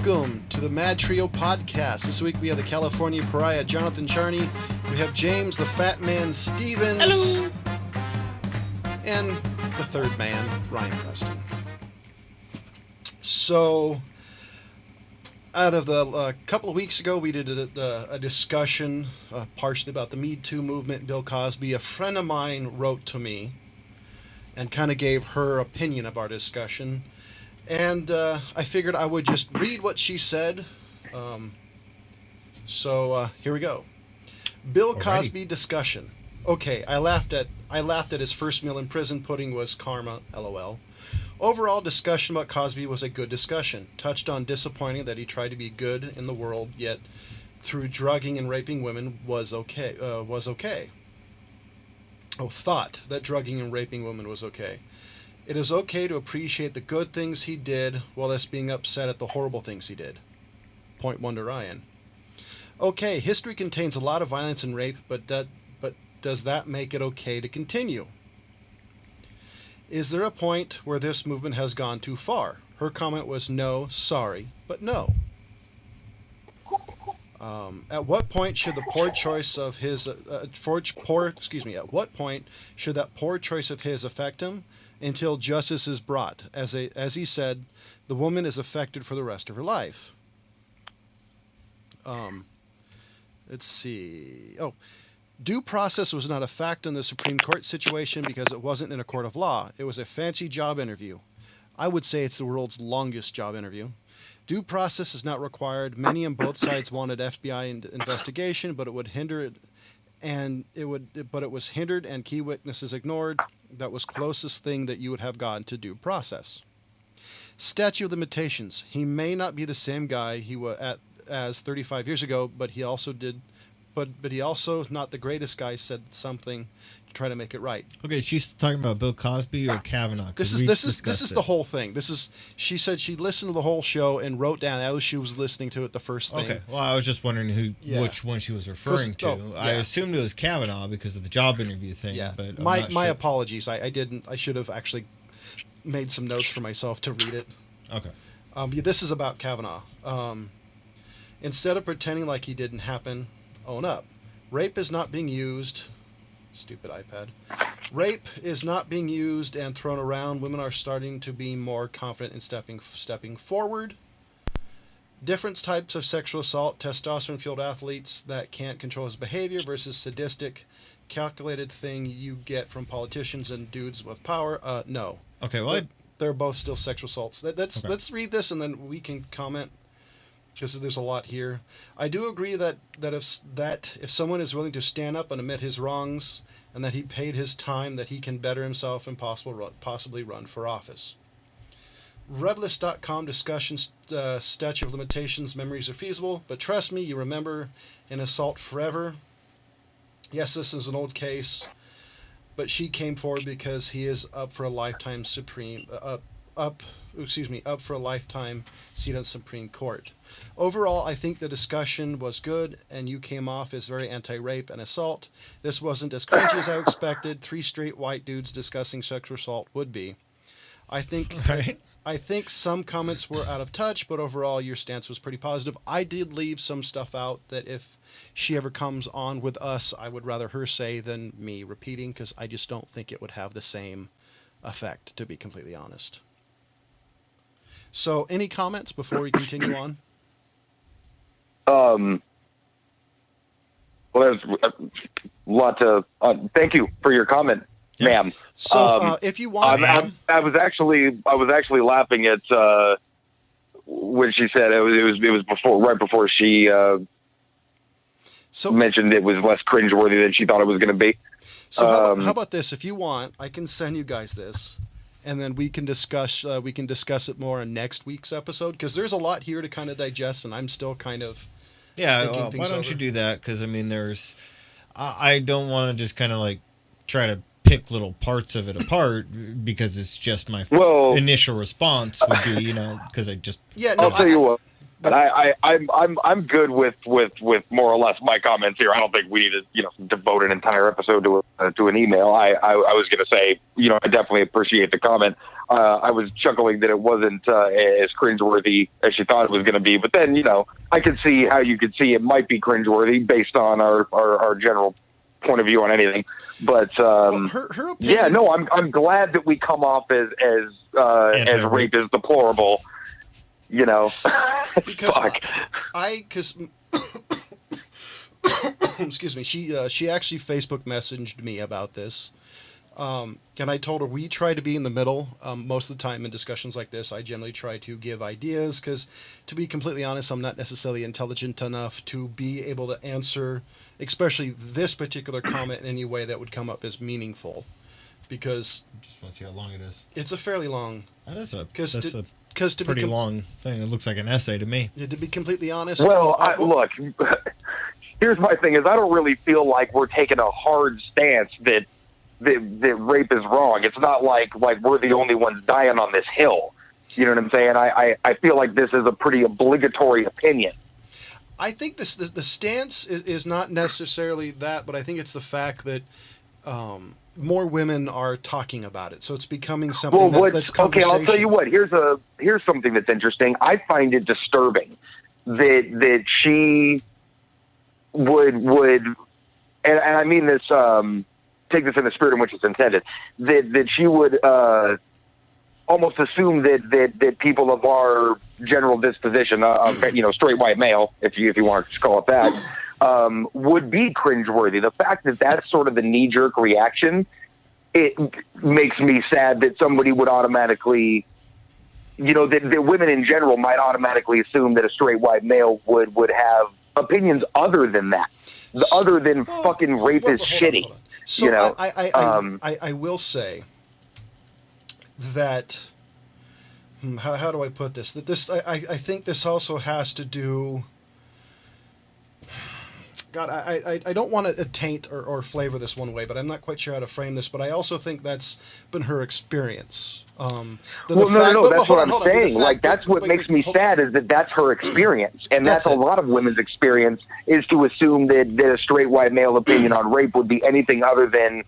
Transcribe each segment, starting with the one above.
welcome to the MadTrio podcast. This week we have the California Pariah, Jonathan Charney. We have James, the Fat Man Stevens. Hello. And the third man, Ryan Preston. So, out of the couple of weeks ago, we did a discussion partially about the Me Too movement, Bill Cosby. A friend of mine wrote to me and kind of gave her opinion of our discussion. And I figured I would just read what she said. So here we go. Bill Cosby discussion. Okay, I laughed at his first meal in prison. Pudding was karma, LOL. Overall discussion about Cosby was a good discussion. Touched on disappointing that he tried to be good in the world, yet through drugging and raping women was okay. Thought that drugging and raping women was okay. It is okay to appreciate the good things he did while less being upset at the horrible things he did. Point one to Ryan. Okay, history contains a lot of violence and rape, but does that make it okay to continue? Is there a point where this movement has gone too far? Her comment was no, sorry, but no. At what point should the poor choice of his at what point should that poor choice of his affect him? Until justice is brought. As he said, the woman is affected for the rest of her life. Let's see. Due process was not a fact in the Supreme Court situation because it wasn't in a court of law. It was a fancy job interview. I would say it's the world's longest job interview. Due process is not required. Many on both sides wanted FBI investigation, but it was hindered and key witnesses ignored. That was closest thing that you would have gotten to due process. Statute of limitations. He may not be the same guy he was as 35 years ago, but he also not the greatest guy, said something to try to make it right. Okay, she's talking about Bill Cosby or Kavanaugh. This is the whole thing. She said she listened to the whole show and wrote down as she was listening to it the first thing. Okay, well, I was just wondering which one she was referring to. I assumed it was Kavanaugh because of the job interview thing. Yeah, but my apologies. I didn't. I should have actually made some notes for myself to read it. Okay. This is about Kavanaugh. Instead of pretending like he didn't happen, own up. Rape is not being used. Stupid iPad. Rape is not being used and thrown around. Women are starting to be more confident in stepping forward. Different types of sexual assault. Testosterone-fueled athletes that can't control his behavior versus sadistic, calculated thing you get from politicians and dudes with power. No. Okay. Well, they're both still sexual assaults. Let's read this and then we can comment. Because there's a lot here. I do agree that if someone is willing to stand up and admit his wrongs and that he paid his time, that he can better himself and possibly run for office. Redlist.com discussion statute of limitations memories are feasible, but trust me, you remember an assault forever. Yes, this is an old case, but she came forward because he is up for a lifetime up for a lifetime seat on the Supreme Court. Overall, I think the discussion was good, and you came off as very anti-rape and assault. This wasn't as cringy as I expected. 3 straight white dudes discussing sexual assault would be. I think some comments were out of touch, but overall your stance was pretty positive. I did leave some stuff out that if she ever comes on with us, I would rather her say than me repeating, because I just don't think it would have the same effect, to be completely honest. So, any comments before we continue on? Well, there's a lot to. Thank you for your comment, ma'am. So, if you want, I was actually laughing at when she said it was right before she mentioned it was less cringeworthy than she thought it was going to be. So, how about this? If you want, I can send you guys this. And then we can discuss it more in next week's episode, because there's a lot here to kind of digest, and I'm still kind of thinking things why don't over. you do that? Because I don't want to just kind of like try to pick little parts of it apart, because it's just my initial response would be, because I just I'll tell you what. But I'm good with more or less my comments here. I don't think we need to devote an entire episode to an email. I was going to say I definitely appreciate the comment. I was chuckling that it wasn't as cringeworthy as she thought it was going to be, but then I could see how you could see it might be cringeworthy based on our general point of view on anything. But her opinion, I'm glad that we come off as rape is deplorable. Because Fuck. because excuse me, she actually Facebook messaged me about this, and I told her we try to be in the middle. Most of the time in discussions like this, I generally try to give ideas because, to be completely honest, I'm not necessarily intelligent enough to be able to answer, especially this particular comment in any way that would come up as meaningful, because Just want to see how long it is. it's a fairly long. That's a To pretty be long thing. It looks like an essay to me. to be completely honest, Well, look, here's my thing: is I don't really feel like we're taking a hard stance that rape is wrong. It's not like we're the only ones dying on this hill. You know what I'm saying? I feel like this is a pretty obligatory opinion. I think the stance is not necessarily that, but I think it's the fact that more women are talking about it, so it's becoming something that's conversation. Okay, I'll tell you what. Here's something that's interesting. I find it disturbing that she would, and I mean this. Take this in the spirit in which it's intended. That she would almost assume that people of our general disposition, straight white male, if you want to call it that, would be cringeworthy. The fact that that's sort of the knee-jerk reaction, it makes me sad that somebody would automatically, that women in general might automatically assume that a straight white male would have opinions other than that, other than fucking rape is shitty. Hold on. So I will say that. How do I put this? That this I think this also has to do. God, I don't want to taint or flavor this one way, but I'm not quite sure how to frame this. But I also think that's been her experience. That's what I'm saying. That's what makes me sad is that that's her experience, and that's a lot of women's experience is to assume that a straight white male opinion on rape would be anything other than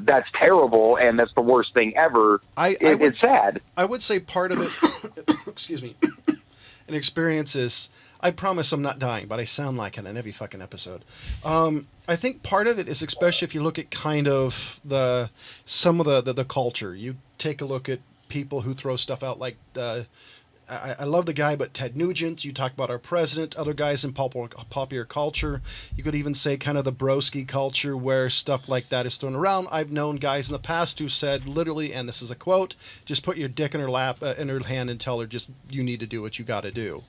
that's terrible and that's the worst thing ever. It's sad. I would say part of it, excuse me, an experience is. I promise I'm not dying, but I sound like it in every fucking episode. I think part of it is, especially if you look at kind of some of the culture. You take a look at people who throw stuff out like I love the guy, but Ted Nugent. You talk about our president, other guys in popular culture. You could even say kind of the broski culture where stuff like that is thrown around. I've known guys in the past who said literally, and this is a quote, just put your dick in her lap, in her hand and tell her just you need to do what you got to do.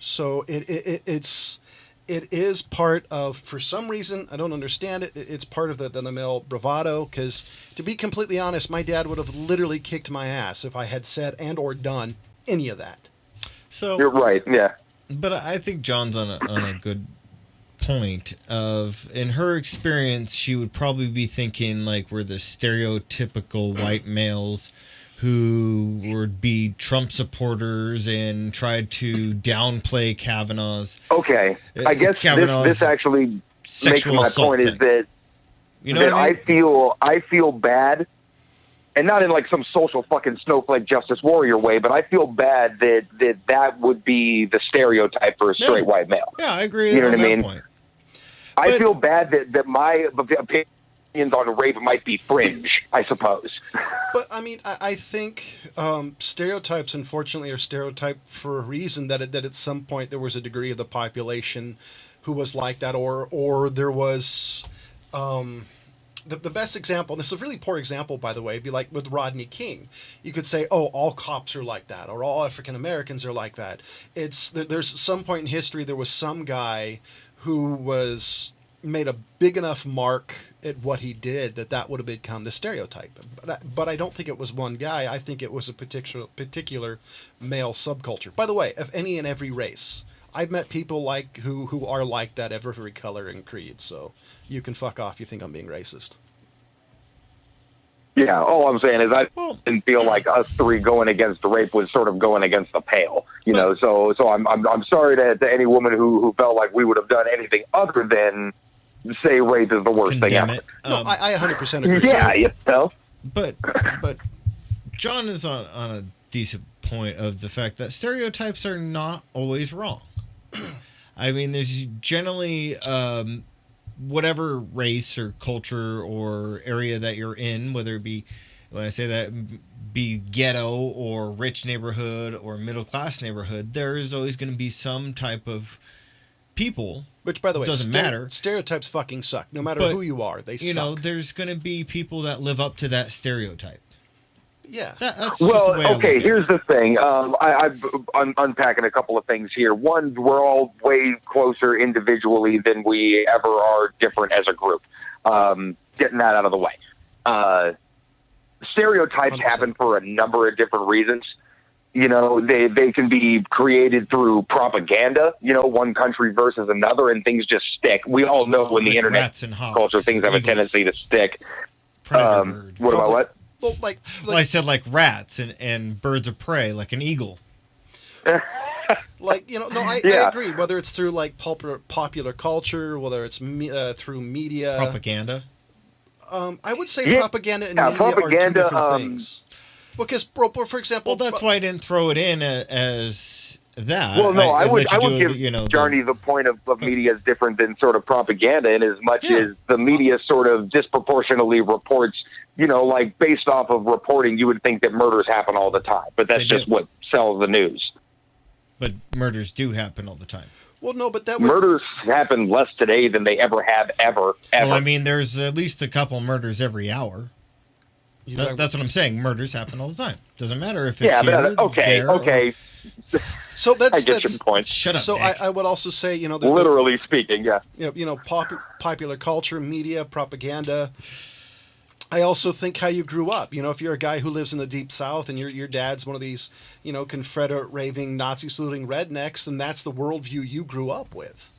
So it is part of, for some reason, I don't understand it, it's part of the male bravado, because to be completely honest, my dad would have literally kicked my ass if I had said and or done any of that. So you're right, yeah. But I think John's on a good point of, in her experience, she would probably be thinking like we're the stereotypical white males who would be Trump supporters and tried to downplay Kavanaugh's. Okay, I guess this actually makes my point is that that I feel bad, and not in like some social fucking snowflake justice warrior way, but I feel bad that would be the stereotype for a straight white male. Yeah, I agree. You know what I mean? Point. I feel bad that my opinions on rape might be fringe, I suppose. But I mean, I think stereotypes, unfortunately, are stereotyped for a reason. That at some point there was a degree of the population who was like that, or there was the best example. And this is a really poor example, by the way. Be like with Rodney King. You could say, "Oh, all cops are like that," or "All African Americans are like that." There's some point in history there was some guy who made a big enough mark at what he did that would have become the stereotype. But I don't think it was one guy. I think it was a particular male subculture. By the way, of any and every race. I've met people like who are like that of every color and creed. So you can fuck off. You think I'm being racist? Yeah, all I'm saying is I Well- didn't feel like us three going against rape was sort of going against the pale, you know. So I'm sorry to any woman who felt like we would have done anything other than say rape is the worst thing Condemn ever. it. No, I 100% agree. Yeah, you know. But John is on a decent point of the fact that stereotypes are not always wrong. I mean, there's generally whatever race or culture or area that you're in, whether it be, when I say that, be ghetto or rich neighborhood or middle class neighborhood, there is always going to be some type of people. Which, by the way, doesn't matter. Stereotypes fucking suck. No matter But, who you are, they You suck. know, there's going to be people that live up to that stereotype. Yeah. That's just the way I look okay, at it. here's the thing. I'm unpacking a couple of things here. One, we're all way closer individually than we ever are different as a group. Getting that out of the way. Stereotypes 100%. happen for a number of different reasons. You know, they can be created through propaganda, you know, one country versus another, and things just stick. We all know when the Like internet rats and hawks, culture, things have a eagles, tendency to stick. predator bird. What about what? Well, Well, I said like rats and birds of prey, like an eagle. like, you know, no, I Yeah. agree. Whether it's through like popular culture, whether it's through media, Propaganda. I would say Yeah. propaganda and Yeah, media are two propaganda, different things. Because, for example, Well, that's why I didn't throw it in as that. Well, no, I would let you do, give you know, Jarny the point of media is different than sort of propaganda, in as much Yeah. as the media sort of disproportionately reports, you know, like based off of reporting, you would think that murders happen all the time, but that's They just do. what sells the news. But murders do happen all the time. well, no, but that would Murders happen less today than they ever have, ever. Well, I mean, there's at least a couple murders every hour. you That, talk- that's what I'm saying. Murders happen all the time. Doesn't matter if it's yeah, here, but okay, there, or- okay, So I that's get your point. Shut up, So Nick. I would also say, you know, Literally speaking, yeah. popular culture, media, propaganda. I also think how you grew up. You know, if you're a guy who lives in the deep South and your dad's one of these, you know, Confederate raving, Nazi saluting rednecks, then that's the worldview you grew up with.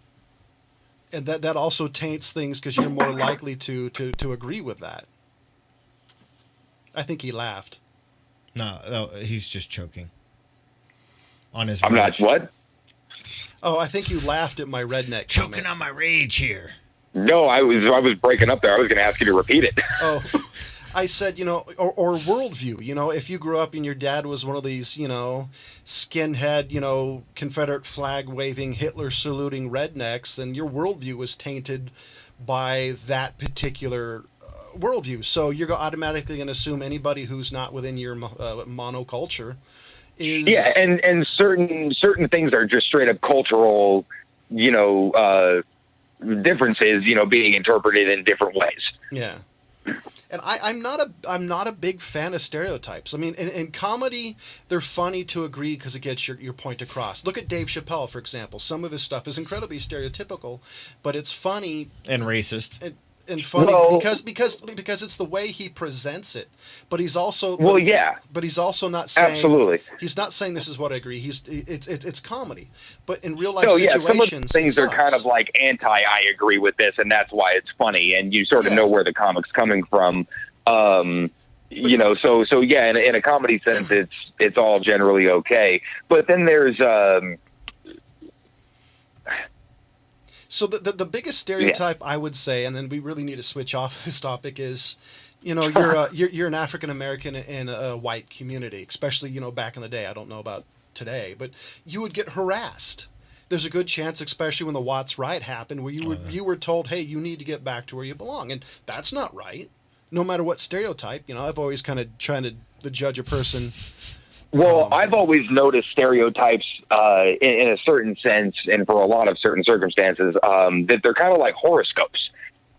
And that also taints things because you're more likely to agree with that. I think he laughed. No, he's just choking on his I'm not rage. what? Oh, I think you laughed at my redneck Choking comment. on my rage here. No, I was breaking up there. I was going to ask you to repeat it. Oh, I said, you know, or worldview. You know, if you grew up and your dad was one of these, you know, skinhead, you know, Confederate flag waving, Hitler saluting rednecks, then your worldview was tainted by that particular worldview. So you're automatically going to assume anybody who's not within your monoculture is. Yeah, and certain things are just straight up cultural, you know, differences, you know, being interpreted in different ways. Yeah. And I'm not a big fan of stereotypes. I mean, in comedy, they're funny to agree because it gets your point across. Look at Dave Chappelle, for example. Some of his stuff is incredibly stereotypical, but it's funny And racist. and funny Well- because it's the way he presents it. But he's also Well, yeah. But he's also not saying Absolutely. He's not saying this is what I agree. It's comedy. But in real life So yeah, some of the situations, things it are kind sucks. of like I agree with this, and that's why it's funny, and you sort of Yeah. know where the comic's coming from. You know, so yeah, in a comedy sense, it's all generally okay. But then there's So the biggest stereotype I would say, and then we really need to switch off this topic, is, you know, you're an African American in a white community, especially, you know, back in the day. I don't know about today, but you would get harassed. There's a good chance, especially when the Watts riot happened, where you were told, hey, you need to get back to where you belong, and that's not right. No matter what stereotype, you know, I've always kind of trying to judge a person. well, I've always noticed stereotypes in a certain sense, and for a lot of certain circumstances, that they're kind of like horoscopes.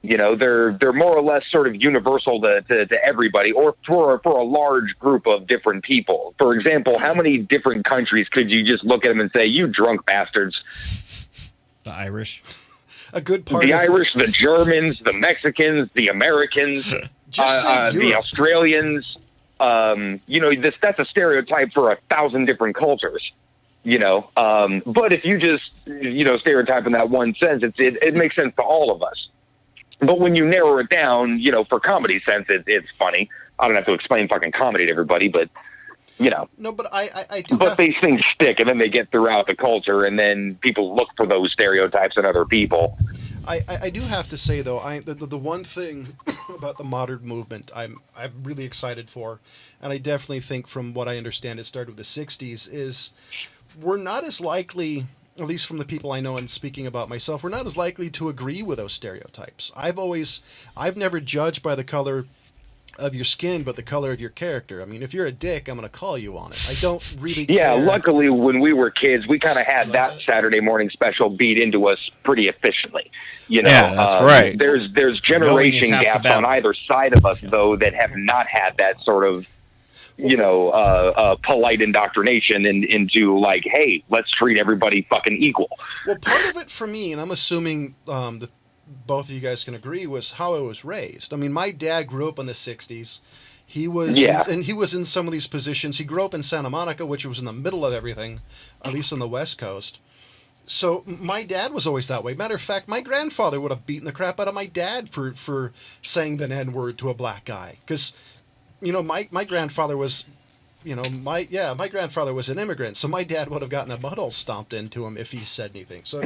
You know, they're more or less sort of universal to everybody, or for a large group of different people. For example, how many different countries could you just look at them and say, "You drunk bastards"? The Irish. A good part The of Irish, the Germans, the Mexicans, the Americans, Just say the Europe. Australians. You know, that's a stereotype for 1,000 different cultures. You know, but if you just, you know, stereotype in that one sense, it makes sense to all of us. But when you narrow it down, you know, for comedy sense, it's funny. I don't have to explain fucking comedy to everybody, but you know. No, but I do. But these things stick, and then they get throughout the culture, and then people look for those stereotypes in other people. I do have to say though, the one thing about the modern movement I'm really excited for, and I definitely think from what I understand it started with the '60s, is we're not as likely, at least from the people I know and speaking about myself, we're not as likely to agree with those stereotypes. I've never judged by the color of your skin, but the color of your character. I mean, if you're a dick, I'm going to call you on it. I don't really care. Luckily, when we were kids, we kind of had that Saturday morning special beat into us pretty efficiently. You know, yeah, that's right. There's generation gaps on either side of us, though, that have not had that sort of, you know, polite indoctrination into like, hey, let's treat everybody fucking equal. Well, part of it for me, and I'm assuming that both of you guys can agree, was how I was raised. I mean, my dad grew up in the '60s. He was, and he was in some of these positions. He grew up in Santa Monica, which was in the middle of everything, at least on the West Coast. So my dad was always that way. Matter of fact, my grandfather would have beaten the crap out of my dad for saying the N-word to a black guy. Because, you know, my grandfather was, you know, my grandfather was an immigrant. So my dad would have gotten a mud stomped into him if he said anything. So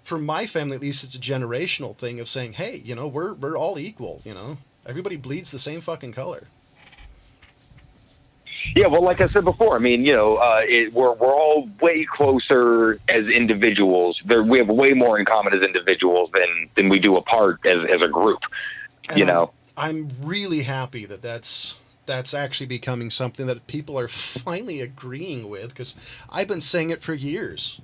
for my family, at least, it's a generational thing of saying, hey, you know, we're all equal, you know. Everybody bleeds the same fucking color. Yeah, well, like I said before, I mean, you know, we're all way closer as individuals. We have way more in common as individuals than we do apart as a group, you know. I'm really happy that that's actually becoming something that people are finally agreeing with, because I've been saying it for years.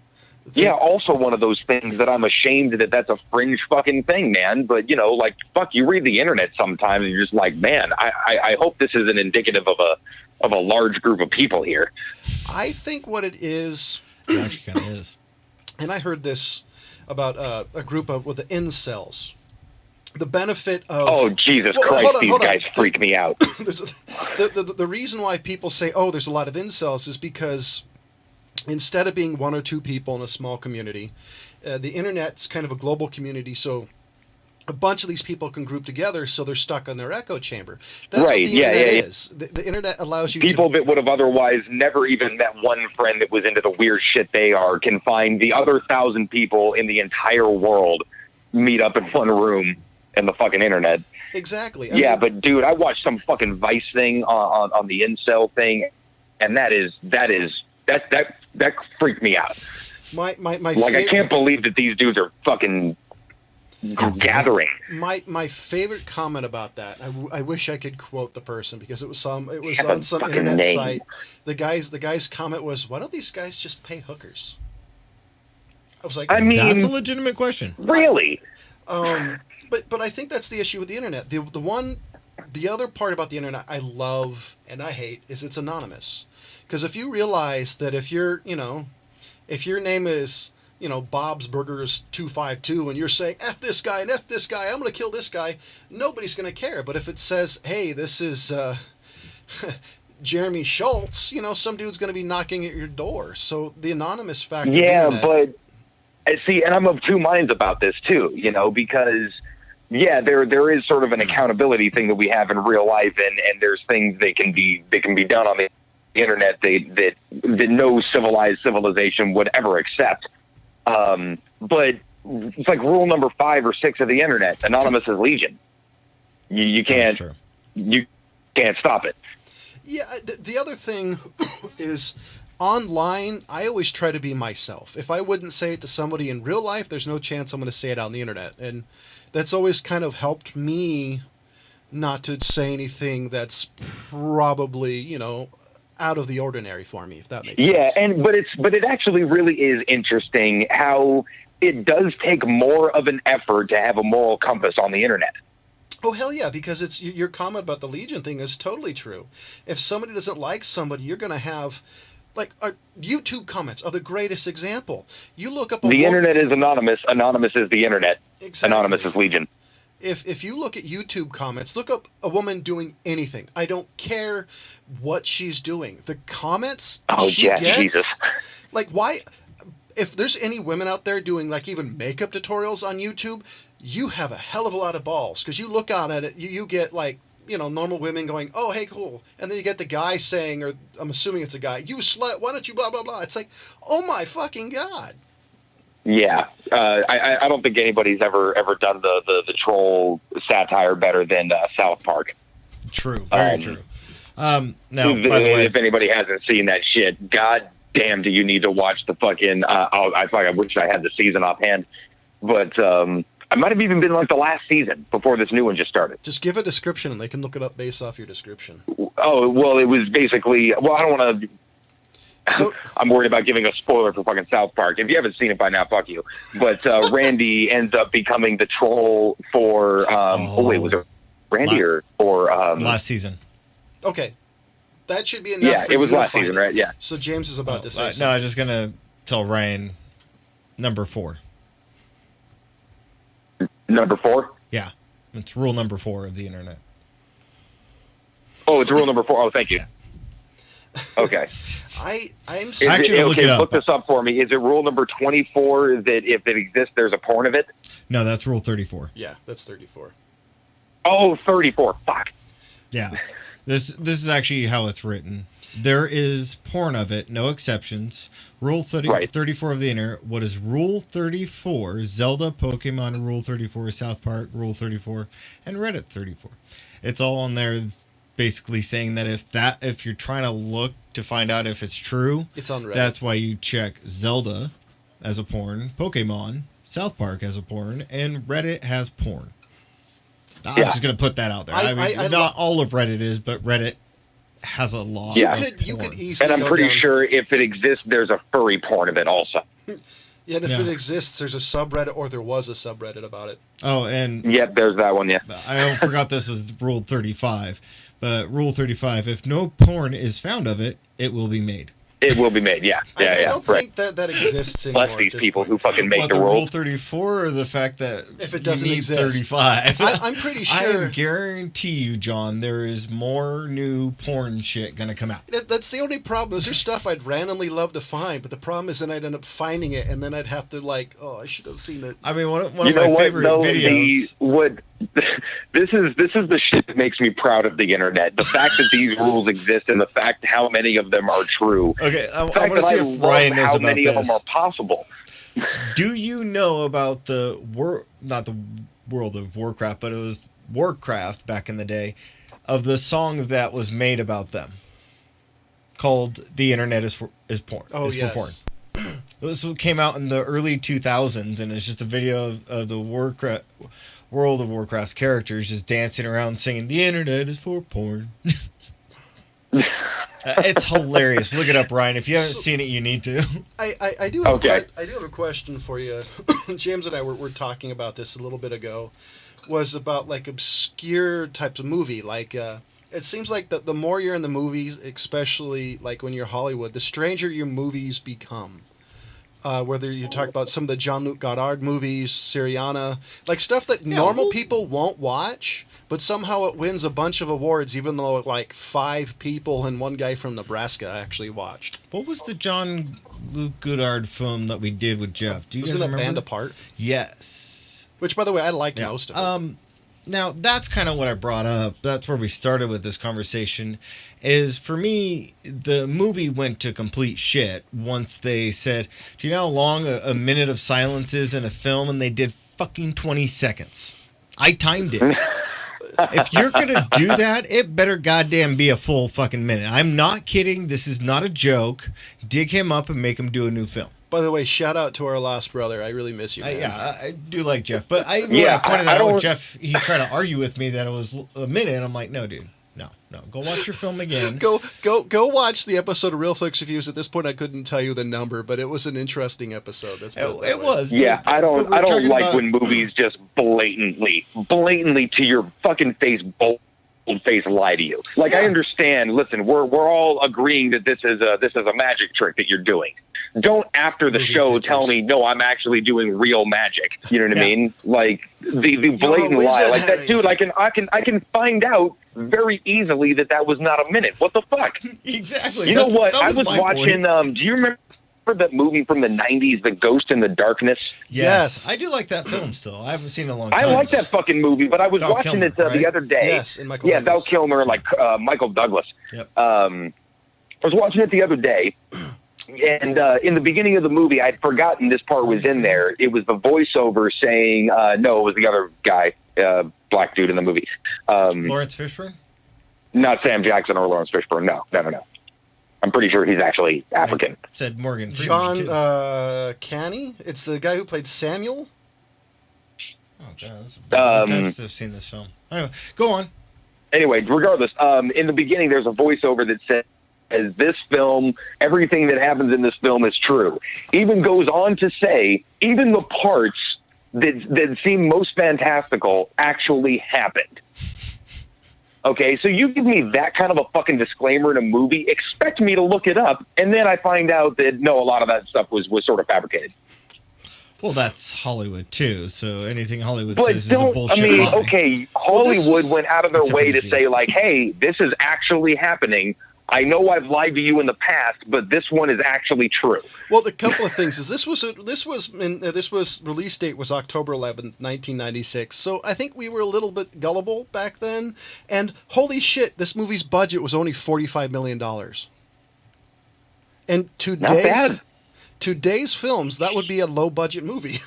Yeah, also one of those things that I'm ashamed that that's a fringe fucking thing, man. But, you know, like, fuck, you read the internet sometimes and you're just like, man, I hope this isn't indicative of a large group of people here. I think what it is... It actually kind of is. And I heard this about a group with the incels. The benefit of... Oh, Jesus Christ, these guys freak me out. The reason why people say, oh, there's a lot of incels is because... instead of being one or two people in a small community, the internet's kind of a global community, so a bunch of these people can group together, so they're stuck on their echo chamber. That's right, what the internet is. The internet allows you people that would have otherwise never even met one friend that was into the weird shit they are can find the other 1,000 people in the entire world meet up in one room in the fucking internet. Exactly. I mean, but dude, I watched some fucking Vice thing on the incel thing, and that freaked me out. My I can't believe that these dudes are fucking gathering. My favorite comment about that, I wish I could quote the person because it was on some internet site. The guy's comment was, "Why don't these guys just pay hookers?" I was like, I mean, that's a legitimate question. Really? But I think that's the issue with the internet. The other part about the internet I love and I hate is it's anonymous. Because if you realize that if your name is, you know, Bob's Burgers 252 and you're saying F this guy and F this guy, I'm going to kill this guy, nobody's going to care. But if it says, hey, this is Jeremy Schultz, you know, some dude's going to be knocking at your door. So the anonymous factor. Yeah, but see, and I'm of two minds about this too, you know, because there is sort of an accountability thing that we have in real life, and there's things that can be done on the internet that no civilized civilization would ever accept. But it's like rule number 5 or 6 of the internet: anonymous is legion. You can't stop it. Yeah. The other thing is, online, I always try to be myself. If I wouldn't say it to somebody in real life, there's no chance I'm going to say it out on the internet. And that's always kind of helped me not to say anything that's probably, you know, out of the ordinary for me, if that makes sense. Yeah, but it actually really is interesting how it does take more of an effort to have a moral compass on the internet. Oh, hell yeah, because it's your comment about the Legion thing is totally true. If somebody doesn't like somebody, you're going to have... like, YouTube comments are the greatest example. You look up the internet is anonymous. Anonymous is the internet. Exactly. Anonymous is legion. If you look at YouTube comments, look up a woman doing anything. I don't care what she's doing. The comments she gets, Jesus. Like, why? If there's any women out there doing like even makeup tutorials on YouTube, you have a hell of a lot of balls, because you look out at it, you get like normal women going, "Oh, hey, cool," and then you get the guy saying, or I'm assuming it's a guy, "You slut, why don't you blah blah blah?" It's like, oh my fucking god. Yeah, I don't think anybody's ever done the troll satire better than South Park. True, very true. Now, by the way, if anybody hasn't seen that shit, god damn, do you need to watch the fucking? I wish I had the season offhand, but I might have even been like the last season before this new one just started. Just give a description, and they can look it up based off your description. Oh well, it was basically. Well, I don't want to. So, I'm worried about giving a spoiler for fucking South Park. If you haven't seen it by now, fuck you. But Randy ends up becoming the troll for. Wait, was it Randy or last season? Okay, that should be enough. Yeah, for it was you to last find season, it. right? Yeah. So James is about to say No, something. I was just gonna tell Ryan number 4. Number 4. Yeah, it's rule number 4 of the internet. Oh, it's rule number 4. Oh, thank you. Okay. I'm Actually, look it up. Look this up for me. Is it rule number 24 that if it exists, there's a porn of it? No, that's rule 34. Yeah, that's 34. Oh, 34. Fuck. Yeah, this is actually how it's written. There is porn of it, no exceptions. Rule 34 of the internet. What is Rule 34? Zelda, Pokemon, Rule 34, South Park, Rule 34, and Reddit 34. It's all on there, basically saying that if you're trying to look to find out if it's true, It's on Reddit. that's why you check Zelda as a porn, Pokemon, South Park as a porn, and Reddit has porn. I'm just gonna put that out there. I mean, not all of Reddit is, but Reddit has a lot. Yeah. You could easily. And I'm pretty down, sure if it exists, there's a furry porn of it also. Yeah, and if it exists, there's a subreddit, or there was a subreddit about it. Oh, and Yep, there's that one, yeah. I forgot this was Rule 35. But Rule 35, if no porn is found of it, it will be made. It will be made, yeah. I don't think that exists anymore. Bless these at this people point. who fucking make What, the Rule rules. 34 or the fact that If it doesn't you need exist. 35? I'm pretty sure. I guarantee you, John, there is more new porn shit going to come out. That's the only problem. Is there's stuff I'd randomly love to find, but the problem is then I'd end up finding it, and then I'd have to I should have seen it. I mean, one of You know my what, favorite though? videos. This is the shit that makes me proud of the internet. The fact that these rules exist and the fact how many of them are true. Okay, I The fact want to that see I if love Ryan knows how about many this. of them are possible. Do you know about not the World of Warcraft, but it was Warcraft back in the day, of the song that was made about them, called "The Internet is Porn." Oh, is yes. For porn. This came out in the early 2000s, and it's just a video of the World of Warcraft's characters just dancing around singing "The Internet is for porn." It's hilarious. Look it up, Ryan. If you haven't seen it, you need to. I do have Okay. I do have a question for you. James and I were talking about this a little bit ago. Was about like obscure types of movie. Like it seems like the more you're in the movies, especially like when you're Hollywood, the stranger your movies become. Whether you talk about some of the Jean-Luc Godard movies, Syriana, like stuff that normal people won't watch, but somehow it wins a bunch of awards, even though like 5 people and one guy from Nebraska actually watched. What was the Jean-Luc Godard film that we did with Jeff? Do you Wasn't guys it remember? Band Apart? Yes. Which, by the way, I liked most of it. Now, that's kind of what I brought up. That's where we started with this conversation. Is for me, the movie went to complete shit once they said, do you know how long a minute of silence is in a film? And they did fucking 20 seconds. I timed it. If you're going to do that, it better goddamn be a full fucking minute. I'm not kidding. This is not a joke. Dig him up and make him do a new film. By the way, shout out to our lost brother. I really miss you, man. I do like Jeff, but I Yeah, pointed I out don't- with Jeff. He tried to argue with me that it was a minute. And I'm like, no, dude, no. Go watch your film again. Go watch the episode of Real Flicks Reviews. At this point, I couldn't tell you the number, but it was an interesting episode. That's It was. Yeah, but- I but don't we're like talking about- when movies just blatantly to your fucking face, bold face lie to you. Like I understand. Listen, we're all agreeing that this is a magic trick that you're doing. Don't after the Movie show pictures. tell me no, I'm actually doing real magic. You know what I Yeah. mean? Like the blatant lie, wizard, like that Harry. dude. I can find out very easily that was not a minute. What the fuck? Exactly. You know That's- what? that I was my watching. point. Do you remember? that movie from the 90s, The Ghost in the Darkness? Yes. I do like that film still. I haven't seen it in a long time. I like that fucking movie, but I was Val watching Kilmer, it the right? other day. Yes, and Michael Val Douglas. Kilmer, like Michael Douglas. Yep. I was watching it the other day, and in the beginning of the movie, I'd forgotten this part was in there. It was the voiceover saying, no, it was the other guy, black dude in the movie. Lawrence Fishburne? Not Sam Jackson or Lawrence Fishburne. No. I'm pretty sure he's actually African. I said Morgan Freeman, too. John Canny. It's the guy who played Samuel. Oh, God. That's a long time since I've seen this film. Anyway, go on. Anyway, regardless, in the beginning, there's a voiceover that says, this film, everything that happens in this film is true. Even goes on to say, even the parts that seem most fantastical actually happened. Okay, so you give me that kind of a fucking disclaimer in a movie, expect me to look it up, and then I find out that, no, a lot of that stuff was sort of fabricated. Well, that's Hollywood, too, so anything Hollywood But says is a bullshit lie. okay, Hollywood went out of their way to say, like, hey, this is actually happening. I know I've lied to you in the past, but this one is actually true. Well, a couple of things is this was release date was October 11th, 1996. So I think we were a little bit gullible back then. And holy shit, this movie's budget was only $45 million. And today's films, that would be a low budget movie.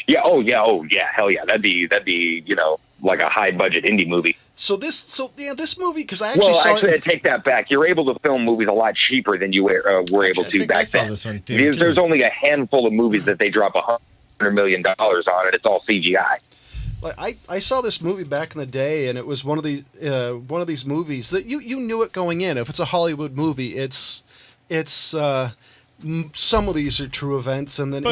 Yeah. Oh yeah. Hell yeah. That'd be like a high budget indie movie. So this movie, because I actually saw I take that back. You're able to film movies a lot cheaper than you were able to back then. This one too, There's only a handful of movies that they drop $100 million on, and it's all CGI. Like I saw this movie back in the day, and it was one of these movies that you knew it going in. If it's a Hollywood movie, it's some of these are true events, and then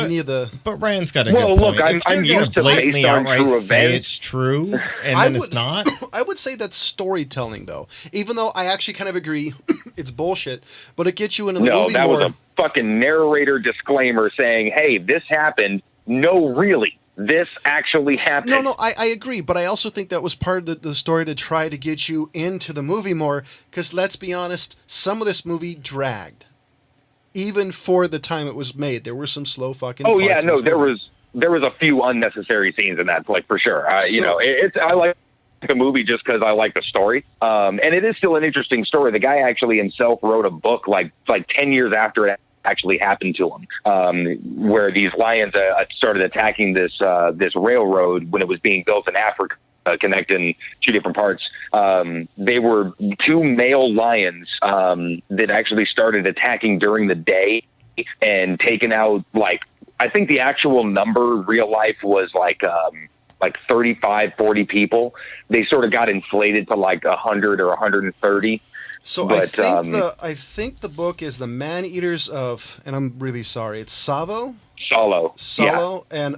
But Ryan's got a good point. Look, I'm used to blatantly based on outright true say events. it's true, and then it's not. I would say that's storytelling, though. Even though I actually kind of agree, it's bullshit. But it gets you into the movie more. No, that was a fucking narrator disclaimer saying, "Hey, this happened." No, really, this actually happened. No, I agree, but I also think that was part of the story to try to get you into the movie more. Because let's be honest, some of this movie dragged. Even for the time it was made, there were some slow fucking. Oh yeah, no, there was a few unnecessary scenes in that, like for sure. I like the movie just because I like the story, and it is still an interesting story. The guy actually himself wrote a book like 10 years after it actually happened to him, where these lions started attacking this railroad when it was being built in Africa. Connecting two different parts. They were two male lions that actually started attacking during the day and taking out, like, I think the actual number real life was like 35, 40 people. They sort of got inflated to like 100 or 130. So but, I think the book is The Man-Eaters of, and I'm really sorry, it's Salo, yeah. and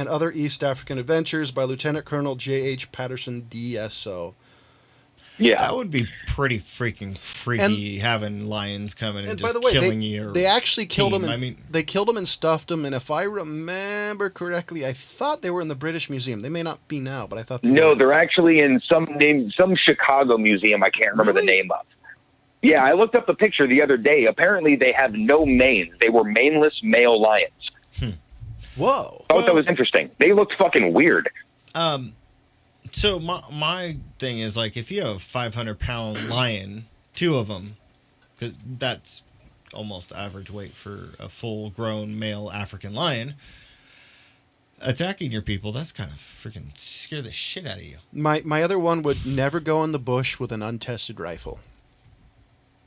other East African Adventures by Lieutenant Colonel J.H. Patterson, D.S.O. Yeah, that would be pretty freaking freaky, having lions coming and just by the way, killing you. They actually killed him. They killed him and stuffed him. And if I remember correctly, I thought they were in the British Museum. They may not be now, but I thought they were. They're actually in some Chicago museum. I can't remember the name of. Yeah, I looked up the picture the other day. Apparently, they have no manes. They were maneless male lions. Whoa! I thought that was interesting. They looked fucking weird. So my thing is, like, if you have a 500-pound lion, two of them, because that's almost average weight for a full-grown male African lion, attacking your people, that's kind of freaking scare the shit out of you. My other one would never go in the bush with an untested rifle.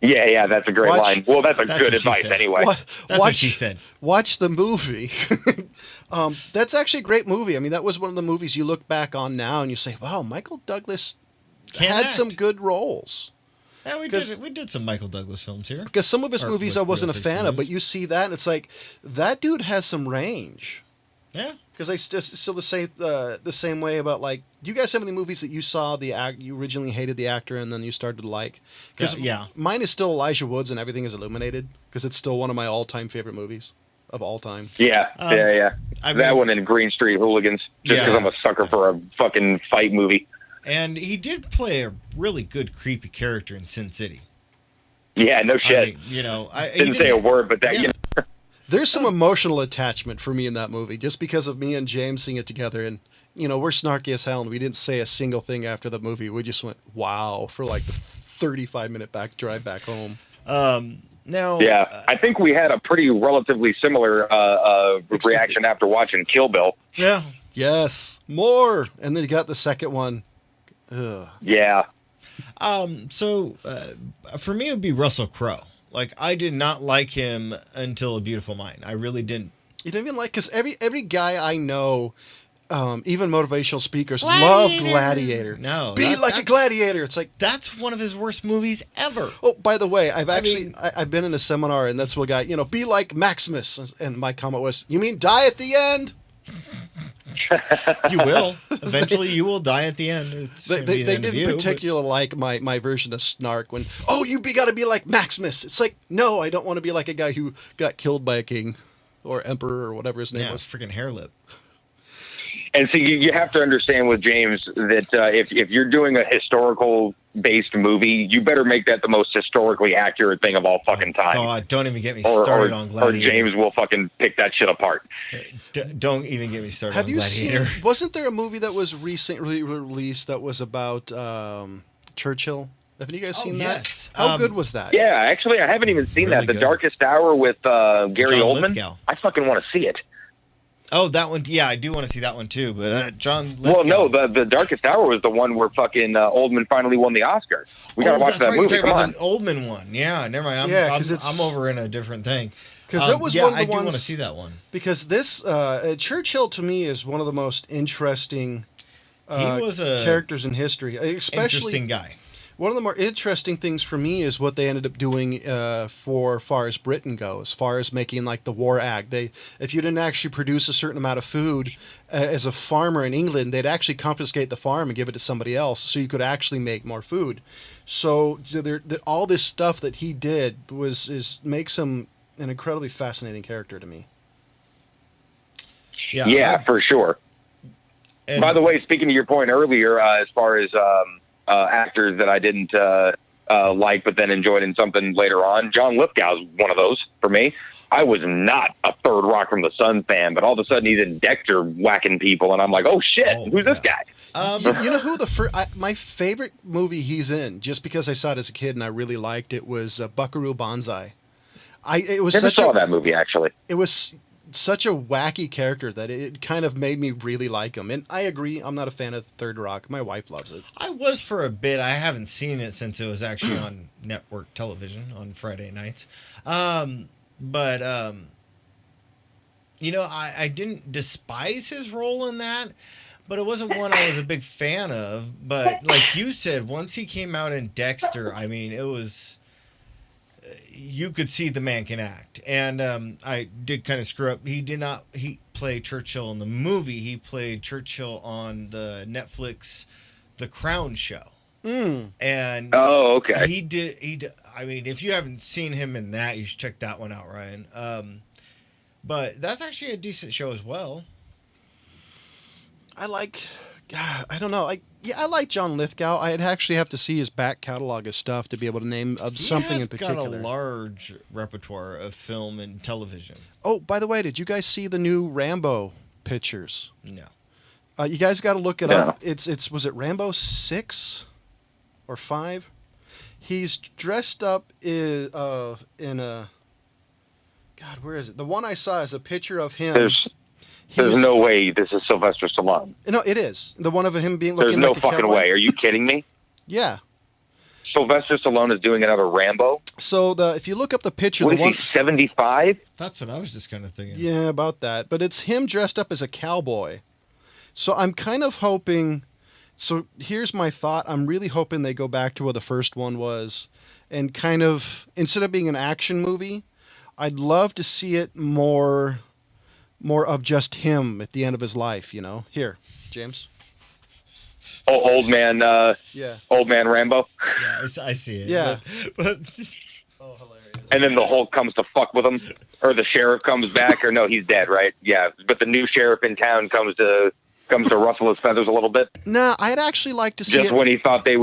Yeah, that's a great line. Well, that's good advice anyway. That's what she said. Watch the movie. That's actually a great movie. I mean, that was one of the movies you look back on now and you say, wow, Michael Douglas had some good roles. Yeah, we did some Michael Douglas films here. Because some of his movies I wasn't a fan of, but you see that and it's like, that dude has some range. Yeah. Because I still the same way about, like, do you guys have any movies that you saw you originally hated the actor and then you started to like? Because mine is still Elijah Woods and Everything is Illuminated, because it's still one of my all-time favorite movies of all time. Yeah. That one and Green Street Hooligans, just because I'm a sucker for a fucking fight movie. And he did play a really good creepy character in Sin City. Yeah, no shit. I mean, you know, he didn't say a word, but that, Yeah. you know. There's some emotional attachment for me in that movie, just because of me and James seeing it together. And, you know, we're snarky as hell, and we didn't say a single thing after the movie. We just went, wow, for like the 35-minute drive back home. Now, Yeah, I think we had a pretty relatively similar reaction after watching Kill Bill. yeah. Yes, more. And then you got the second one. Ugh. Yeah. So for me, it would be Russell Crowe. Like, I did not like him until A Beautiful Mind. I really didn't. You don't even like, because every guy I know, even motivational speakers, love Gladiator. No, be like a gladiator. It's like, that's one of his worst movies ever. oh, by the way, I've been in a seminar, and that's what guy, you know, be like Maximus. And my comment was, you mean die at the end? You will. Eventually, you will die at the end. They didn't particularly like my version of snark when, oh, got to be like Maximus. It's like, no, I don't want to be like a guy who got killed by a king or emperor or whatever his name Yeah, was. freaking hair lip. And so you have to understand with James that if you're doing a historical based movie, you better make that the most historically accurate thing of all fucking time. God, don't even get me started on Gladiator. Or James will fucking pick that shit apart. Don't even get me started Have on you Gladiator. seen, wasn't there a movie that was recently released that was about Churchill? Haven't you guys seen yes. that? How good was that? Yeah, actually, I haven't even seen Really that. The good. Darkest Hour with Gary John Oldman. Lithgow. I fucking want to see it. Oh, that one. Yeah, I do want to see that one too. But John Lithgow. Well, no, the Darkest Hour was the one where fucking Oldman finally won the Oscar. We gotta watch that's that right, movie. you're Come talking on. about the Oldman one. Yeah, never mind. Yeah, 'cause I'm over in a different thing. 'Cause that was yeah, one of the I do want to ones- see that one. Because this Churchill to me is one of the most interesting He was a characters in history, especially interesting guy. one of the more interesting things for me is what they ended up doing for far as Britain goes, far as making like the War Act. If you didn't actually produce a certain amount of food as a farmer in England, they'd actually confiscate the farm and give it to somebody else, so you could actually make more food. So all this stuff that he did makes him an incredibly fascinating character to me. Yeah, for sure. And By the way, speaking to your point earlier, as far as actors that I didn't like, but then enjoyed in something later on, John Lithgow's one of those for me. I was not a Third Rock from the Sun fan, but all of a sudden he's in Dexter whacking people, and I'm like, oh shit, who's this guy? You know who my favorite movie he's in, just because I saw it as a kid and I really liked it, was Buckaroo Banzai. Never saw that movie, actually. It was such a wacky character that it kind of made me really like him. And I agree, I'm not a fan of Third Rock. My wife loves it. I was for a bit. I haven't seen it since it was actually on network television on Friday nights. But you know, I didn't despise his role in that, but it wasn't one I was a big fan of. But like you said, once he came out in Dexter, I mean, it was, you could see the man can act. And I did kind of screw up. He played Churchill in the movie. He played Churchill on the Netflix The Crown show. And Oh, okay. he did. I mean, if you haven't seen him in that, you should check that one out, Ryan. But that's actually a decent show as well. I don't know. I like John Lithgow. I'd actually have to see his back catalog of stuff to be able to name something in particular. He has got a large repertoire of film and television. Oh, by the way, did you guys see the new Rambo pictures? No. You guys got to look it No. up. Was it Rambo 6 or 5? He's dressed up in a. God, where is it? The one I saw is a picture of him. There's no way this is Sylvester Stallone. No, it is the one of him being There's looking no like a fucking cowboy. way. Are you kidding me? Yeah. Sylvester Stallone is doing another Rambo? So if you look up the picture, What the is one. he, 75? That's what I was just kind of thinking. Yeah, about that. But it's him dressed up as a cowboy. So I'm kind of hoping. So here's my thought. I'm really hoping they go back to where the first one was, and kind of, instead of being an action movie, I'd love to see it more of just him at the end of his life. You know. Here, James. Oh, old man. Yeah. Old man Rambo. Yeah, I see it. Yeah. But Oh, hilarious. And then the Hulk comes to fuck with him, or the sheriff comes back, or no, he's dead, right? Yeah, but the new sheriff in town comes to Comes to rustle his feathers a little bit. Nah, I'd actually like to see Just it. when he thought he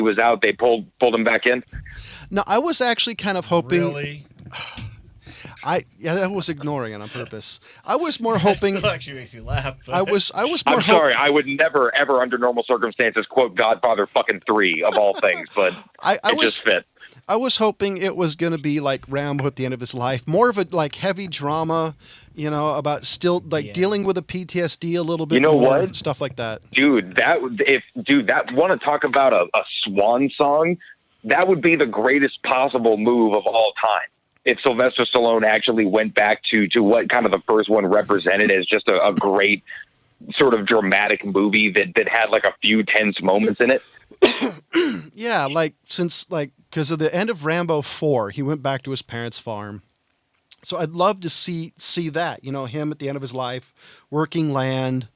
was out, they pulled him back in. No, I was actually kind of hoping. Really? I was ignoring it on purpose. I was more hoping. That still actually makes me laugh. But... I was more. I'm sorry. I would never, ever, under normal circumstances, quote Godfather fucking 3 of all things, but it just fit. I was hoping it was going to be like Rambo at the end of his life, more of a like heavy drama, about still like dealing with a PTSD a little bit. You know more, what? Stuff like that. Dude, want to talk about a swan song? That would be the greatest possible move of all time. If Sylvester Stallone actually went back to what kind of the first one represented as just a great sort of dramatic movie that had like a few tense moments in it. Yeah, because of the end of Rambo 4, he went back to his parents' farm. So I'd love to see that, him at the end of his life, working land,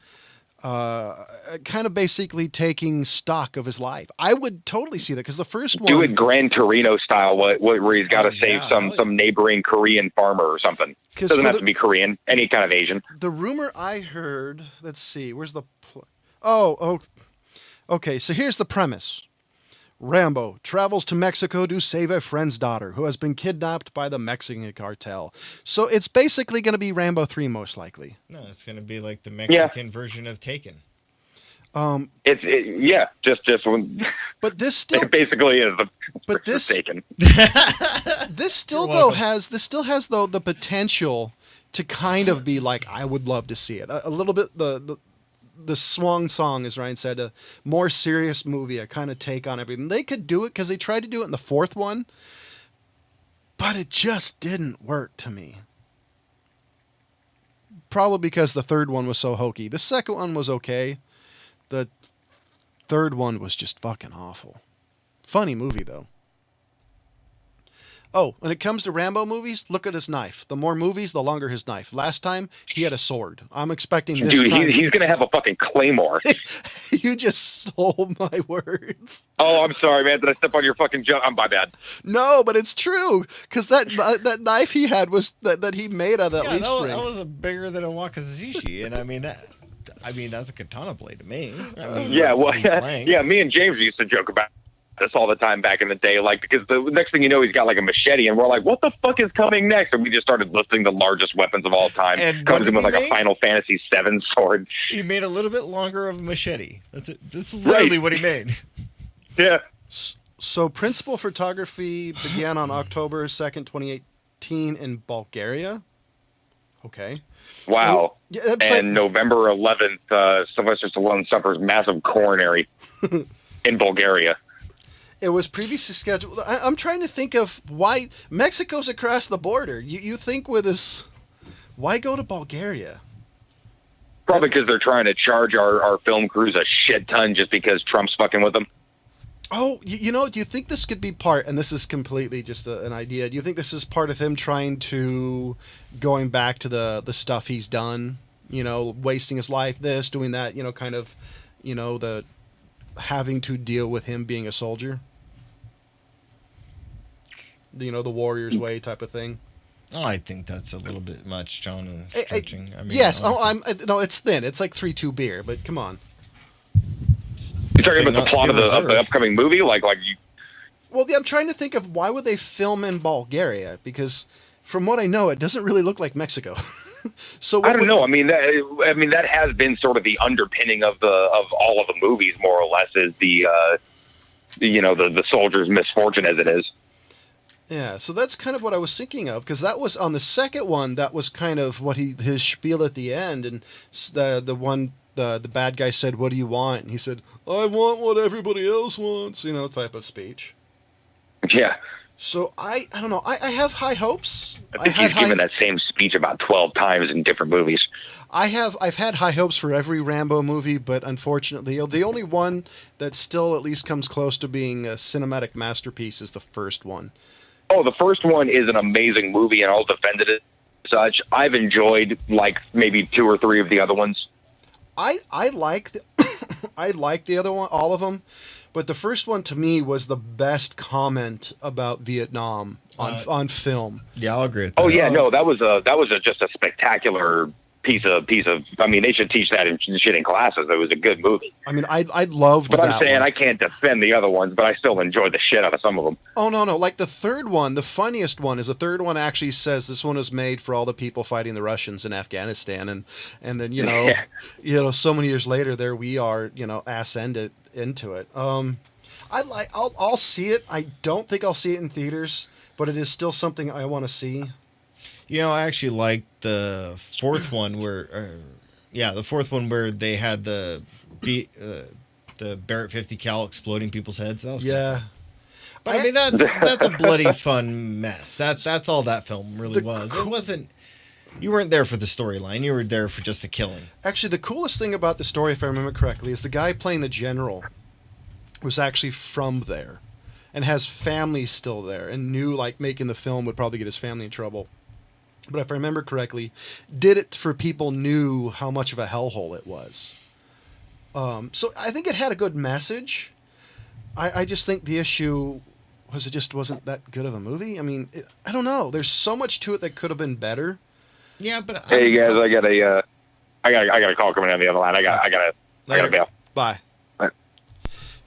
kind of basically taking stock of his life. I would totally see that because the first one... Do it Gran Torino style, where he's got to save some neighboring Korean farmer or something. Doesn't have to be Korean, any kind of Asian. The rumor I heard... Let's see, where's the... Okay, so here's the premise. Rambo travels to Mexico to save a friend's daughter who has been kidnapped by the Mexican cartel. So it's basically going to be Rambo 3 most likely. No, it's going to be like the Mexican version of Taken. Just when. But this still it basically is the. But this Taken. This still has the potential to kind of be like I would love to see it a little bit the swan song, as Ryan said, a more serious movie, a kind of take on everything. They could do it because they tried to do it in the fourth one, but it just didn't work to me. Probably because the third one was so hokey. The second one was okay. The third one was just fucking awful. Funny movie, though. Oh, when it comes to Rambo movies, look at his knife. The more movies, the longer his knife. Last time, he had a sword. I'm expecting this time... Dude, he's going to have a fucking claymore. You just stole my words. Oh, I'm sorry, man. Did I step on your fucking joke? I'm my bad. No, but it's true. Because that knife he had was that he made out of that leaf spring. That was bigger than a wakizashi, and that's a katana blade to me. Me and James used to joke about this all the time back in the day, because the next thing you know, he's got like a machete, and we're like, what the fuck is coming next? And we just started listing the largest weapons of all time. And comes in with like a Final Fantasy VII sword. He made a little bit longer of a machete. That's literally what he made. Yeah. So principal photography began on October 2nd, 2018 in Bulgaria. Okay. Wow. And November 11th, Sylvester Stallone suffers massive coronary in Bulgaria. It was previously scheduled. I'm trying to think of why Mexico's across the border. You think with this, why go to Bulgaria? Probably because they're trying to charge our film crews a shit ton just because Trump's fucking with them. Oh, do you think this could be part, and this is completely just an idea, do you think this is part of him trying to, going back to the stuff he's done, wasting his life, this, doing that, kind of, the having to deal with him being a soldier? The warrior's way type of thing? Oh, I think that's a little bit much, John, and stretching. Yes, no, it's thin. It's like 3-2 beer, but come on. You're talking about the plot of the upcoming movie? Like you... Well, yeah, I'm trying to think of why would they film in Bulgaria? Because from what I know, it doesn't really look like Mexico. So I don't know. I mean, that has been sort of the underpinning of all of the movies, more or less, is the soldier's misfortune as it is. Yeah, so that's kind of what I was thinking of, because that was on the second one. That was kind of what his spiel at the end, and the bad guy said, "What do you want?" And he said, "I want what everybody else wants," type of speech. Yeah. So I don't know. I have high hopes. I think he's given that same speech about 12 times in different movies. I've had high hopes for every Rambo movie, but unfortunately, the only one that still at least comes close to being a cinematic masterpiece is the first one. Oh, the first one is an amazing movie, and I'll defend it as such. I've enjoyed maybe 2 or 3 of the other ones. I like the other one, all of them. But the first one, to me, was the best comment about Vietnam on film. Yeah, I'll agree with that. Oh yeah, no, that was just a spectacular piece of. I mean, they should teach that in shit in classes. It was a good movie. I mean, I loved that. But I'm saying one. I can't defend the other ones, but I still enjoyed the shit out of some of them. Oh no, like the third one, the funniest one is the third one actually says this one was made for all the people fighting the Russians in Afghanistan, and then so many years later, there we are, ass ended into it. I'll see it. I don't think I'll see it in theaters, but it is still something I want to see. I actually liked the fourth one where they had the Barrett 50 cal exploding people's heads. That was yeah. But I mean that's a bloody fun mess. That's all that film really was. It wasn't. You weren't there for the storyline. You were there for just the killing. Actually, the coolest thing about the story, if I remember correctly, is the guy playing the general was actually from there, and has family still there, and knew like making the film would probably get his family in trouble. But if I remember correctly, did it for people knew how much of a hellhole it was. So I think it had a good message. I just think the issue was it just wasn't that good of a movie. I mean, I don't know. There's so much to it that could have been better. Yeah, but hey guys, I got a call coming on the other line. I got a bail. Bye.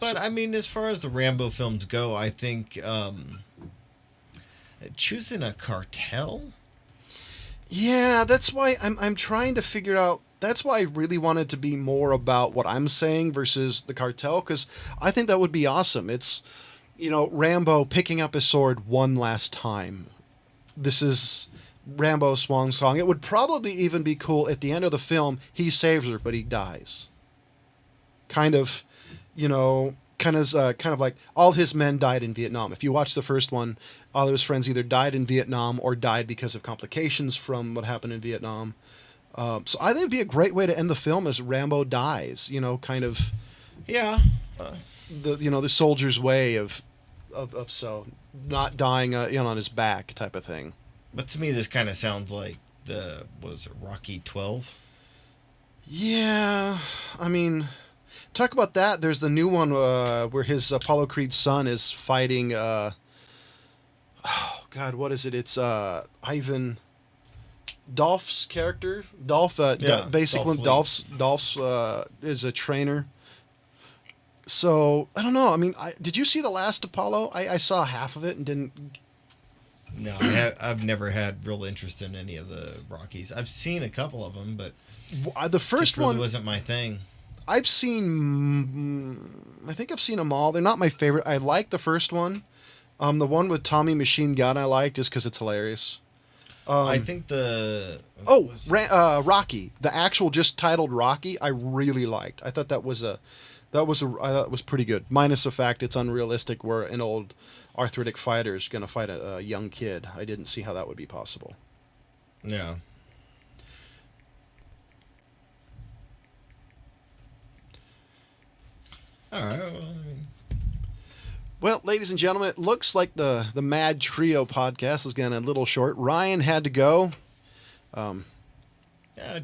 But I mean, as far as the Rambo films go, I think choosing a cartel. Yeah, that's why I'm trying to figure out. That's why I really wanted to be more about what I'm saying versus the cartel, because I think that would be awesome. It's, Rambo picking up his sword one last time. This is Rambo's swan song. It would probably even be cool at the end of the film. He saves her, but he dies. Kind of like all his men died in Vietnam. If you watch the first one, all of his friends either died in Vietnam or died because of complications from what happened in Vietnam. So I think it'd be a great way to end the film as Rambo dies. Yeah. The soldier's way of not dying on his back type of thing. But to me, this kind of sounds like Rocky 12? Yeah, I mean. Talk about that. There's the new one where his Apollo Creed's son is fighting. Oh God, what is it? It's Ivan Dolph's character. Dolph, basically, Dolph Dolph's is a trainer. So I don't know. I mean, did you see the last Apollo? I saw half of it and didn't. No, I've never had real interest in any of the Rockies. I've seen a couple of them, but the first really one wasn't my thing. I think I've seen them all. They're not my favorite. I like the first one. The one with Tommy Machine Gun I like just because it's hilarious. I think Rocky, the actual just titled Rocky, I really liked. I thought that was pretty good. Minus the fact it's unrealistic where an old arthritic fighter is going to fight a young kid. I didn't see how that would be possible. Yeah. All right. Well, ladies and gentlemen, it looks like the MadTrio podcast is getting a little short. Ryan had to go.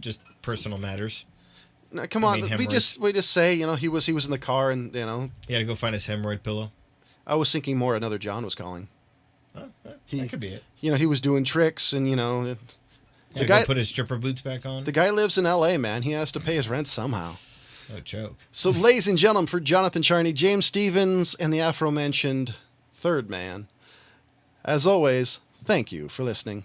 Just personal matters. No, come on, we just say he was in the car and He had to go find his hemorrhoid pillow. I was thinking more another John was calling. Oh, that could be it. He was doing tricks and the guy put his stripper boots back on. The guy lives in L.A., man. He has to pay his rent somehow. No joke. So, ladies and gentlemen, for Jonathan Charney, James Stevens, and the aforementioned third man, as always, thank you for listening.